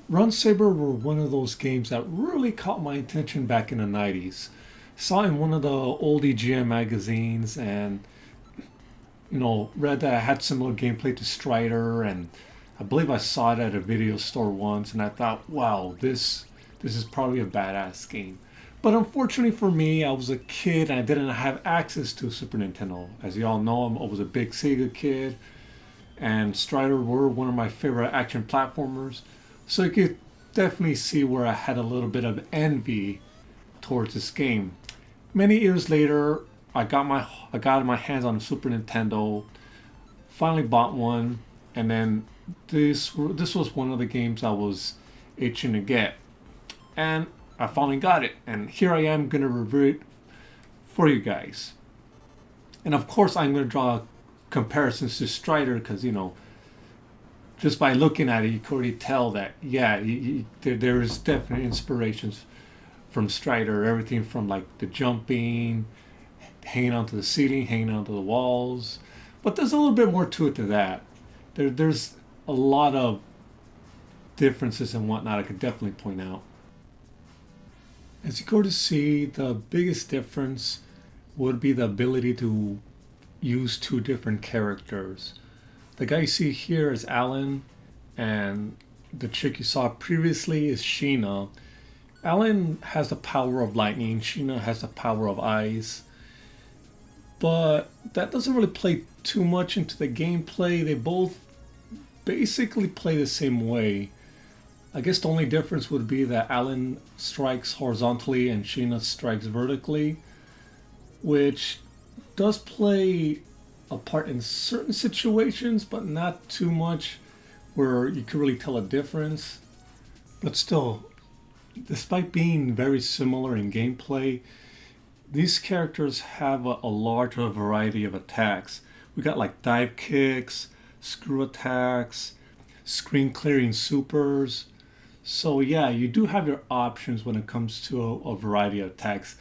Run Saber were one of those games that really caught my attention back in the 90s. Saw in one of the old EGM magazines and read that I had similar gameplay to Strider, and I believe I saw it at a video store once, and I thought, wow, this is probably a badass game. But unfortunately for me, I was a kid and I didn't have access to Super Nintendo. As you all know, I was a big Sega kid, and Strider were one of my favorite action platformers. So you could definitely see where I had a little bit of envy towards this game. Many years later, I got my hands on a Super Nintendo. Finally bought one, and then this was one of the games I was itching to get, and I finally got it. And here I am gonna review it for you guys. And of course, I'm gonna draw comparisons to Strider because just by looking at it, you can already tell that there is definitely inspirations from Strider. Everything from like the jumping, hanging onto the ceiling, hanging onto the walls. But there's a little bit more to it than that. There's a lot of differences and whatnot I could definitely point out. As you go to see, the biggest difference would be the ability to use two different characters. The guy you see here is Alan, and the chick you saw previously is Sheena. Alan has the power of lightning, Sheena has the power of ice, but that doesn't really play too much into the gameplay. They both basically play the same way. I guess the only difference would be that Alan strikes horizontally and Sheena strikes vertically, which does play a part in certain situations, but not too much where you can really tell a difference. But still, despite being very similar in gameplay, these characters have a larger variety of attacks. We got like dive kicks, screw attacks, screen clearing supers. So yeah, you do have your options when it comes to a variety of attacks.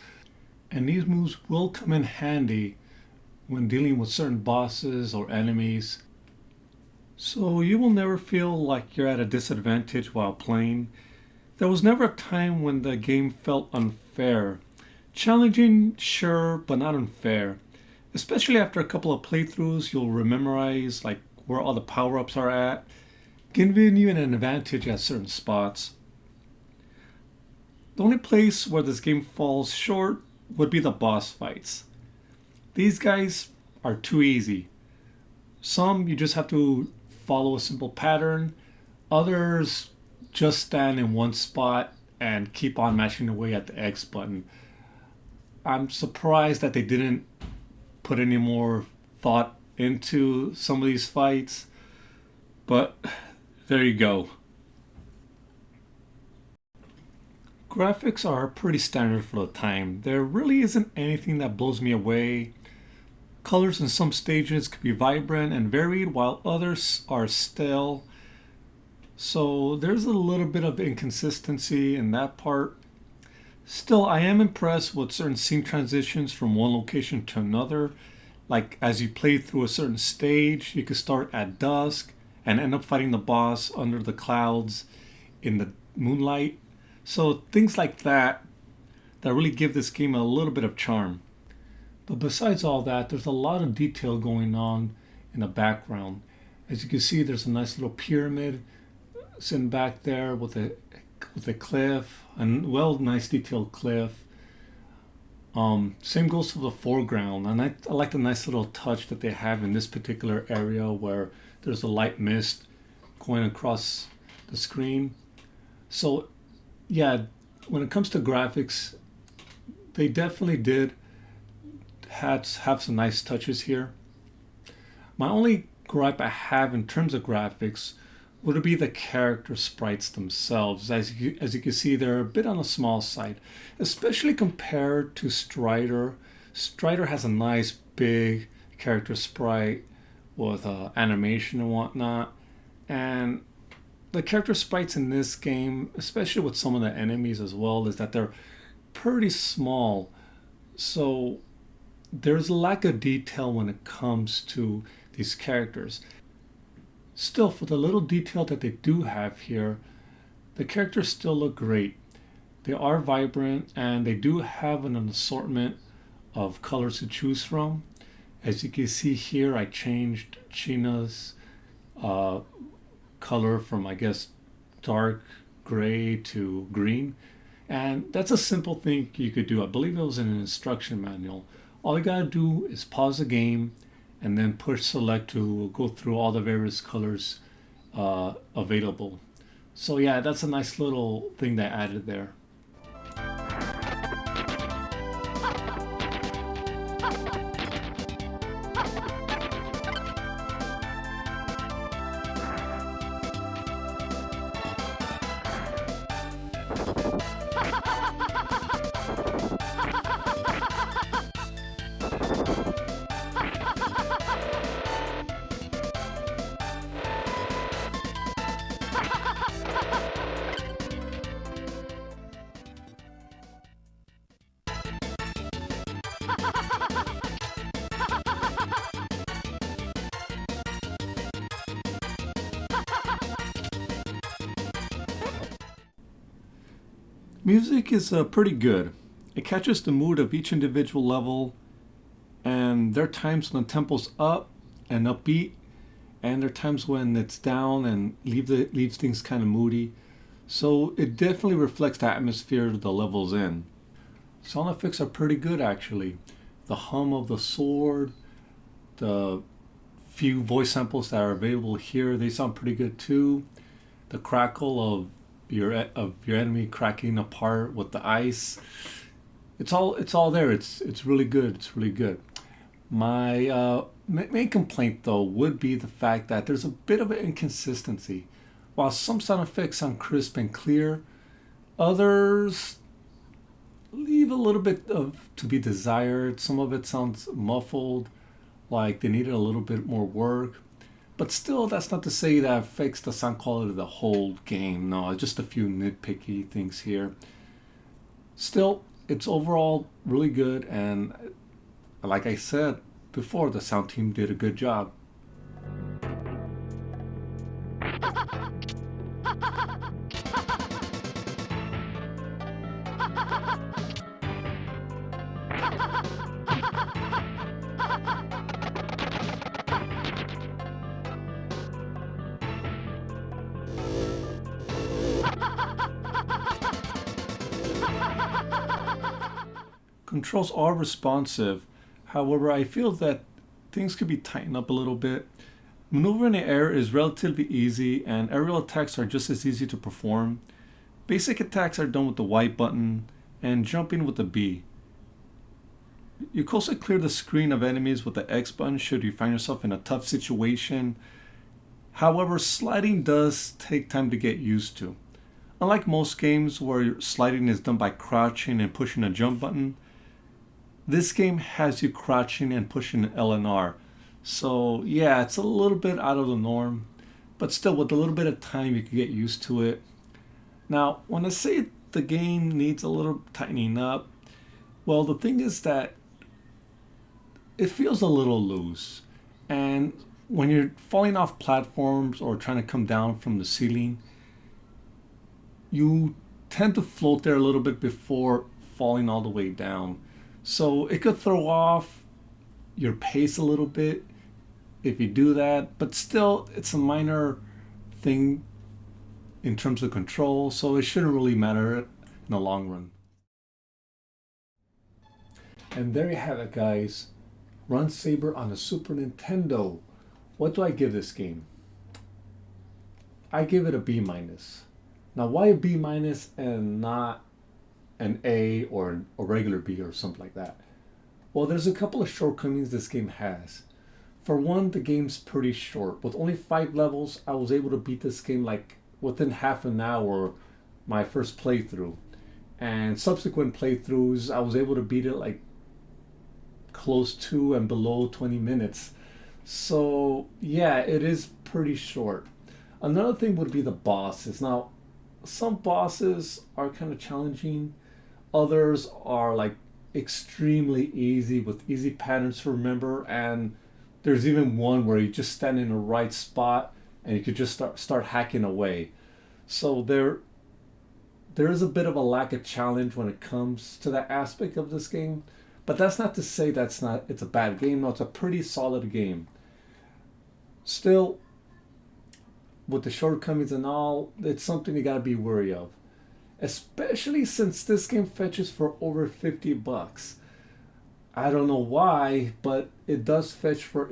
And these moves will come in handy when dealing with certain bosses or enemies. So you will never feel like you're at a disadvantage while playing. There was never a time when the game felt unfair. Challenging, sure, but not unfair. Especially after a couple of playthroughs, you'll memorize like where all the power-ups are at, giving you an advantage at certain spots. The only place where this game falls short would be the boss fights. These guys are too easy. Some you just have to follow a simple pattern. Others just stand in one spot and keep on mashing away at the X button. I'm surprised that they didn't put any more thought into some of these fights, but there you go. Graphics are pretty standard for the time. There really isn't anything that blows me away. Colors in some stages could be vibrant and varied, while others are stale. So there's a little bit of inconsistency in that part. Still, I am impressed with certain scene transitions from one location to another. Like as you play through a certain stage, you could start at dusk and end up fighting the boss under the clouds in the moonlight. So things like that really give this game a little bit of charm. But besides all that, there's a lot of detail going on in the background. As you can see, there's a nice little pyramid sitting back there with a cliff, and nice detailed cliff. Same goes for the foreground, and I like the nice little touch that they have in this particular area where there's a light mist going across the screen. So yeah, when it comes to graphics, they definitely did have some nice touches here. My only gripe I have in terms of graphics would be the character sprites themselves. As you can see, they're a bit on the small side, especially compared to Strider. Strider has a nice big character sprite with animation and whatnot, and the character sprites in this game, especially with some of the enemies as well, is that they're pretty small. So there's a lack of detail when it comes to these characters. Still, for the little detail that they do have here, The characters still look great. They are vibrant and they do have an assortment of colors to choose from. As you can see here, I changed China's uh, color from, I guess, dark gray to green. And that's a simple thing you could do. I believe it was in an instruction manual. All you gotta do is pause the game and then push select to go through all the various colors available. So yeah, that's a nice little thing they added there. Music is pretty good. It catches the mood of each individual level, and there are times when the tempo's up and upbeat, and there are times when it's down and leaves things kind of moody. So it definitely reflects the atmosphere the level's in. Sound effects are pretty good actually. The hum of the sword, the few voice samples that are available here, they sound pretty good too. The crackle of your enemy cracking apart with the ice. It's all there. It's really good. It's really good. My main complaint though would be the fact that there's a bit of an inconsistency. While some sound effects sound crisp and clear, others leave a little bit of to be desired. Some of it sounds muffled, like they needed a little bit more work. But still, that's not to say that affects the sound quality of the whole game. No, just a few nitpicky things here. Still, it's overall really good, and like I said before, the sound team did a good job. Controls are responsive. However, I feel that things could be tightened up a little bit. Maneuvering in the air is relatively easy, and aerial attacks are just as easy to perform. Basic attacks are done with the Y button, and jumping with the B. You can also clear the screen of enemies with the X button should you find yourself in a tough situation. However, sliding does take time to get used to. Unlike most games where sliding is done by crouching and pushing a jump button, this game has you crouching and pushing L and R. So yeah, it's a little bit out of the norm, but still with a little bit of time you can get used to it. Now, when I say the game needs a little tightening up, well, the thing is that it feels a little loose. And when you're falling off platforms or trying to come down from the ceiling, you tend to float there a little bit before falling all the way down. So it could throw off your pace a little bit if you do that, but still it's a minor thing in terms of control, so it shouldn't really matter in the long run. And there you have it, guys. Run Saber on the Super Nintendo. What do I give this game? I give it a B minus. Now, why a B minus and not an A or a regular B or something like that? Well, there's a couple of shortcomings this game has. For one, the game's pretty short. With only 5 levels, I was able to beat this game like within half an hour my first playthrough. And subsequent playthroughs, I was able to beat it like close to and below 20 minutes. So yeah, it is pretty short. Another thing would be the bosses. Now, some bosses are kind of challenging. Others are like extremely easy with easy patterns to remember, and there's even one where you just stand in the right spot and you could just start hacking away. So There is a bit of a lack of challenge when it comes to that aspect of this game, but that's not to say it's a bad game. No, it's a pretty solid game. Still, with the shortcomings and all, it's something you gotta be wary of. Especially since this game fetches for over 50 bucks. I don't know why, but it does fetch for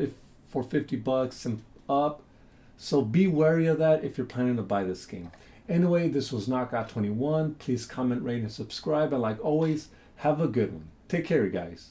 50 bucks and up. So be wary of that if you're planning to buy this game. Anyway, this was Knockout 21. Please comment, rate, and subscribe. And like always, have a good one. Take care, you guys.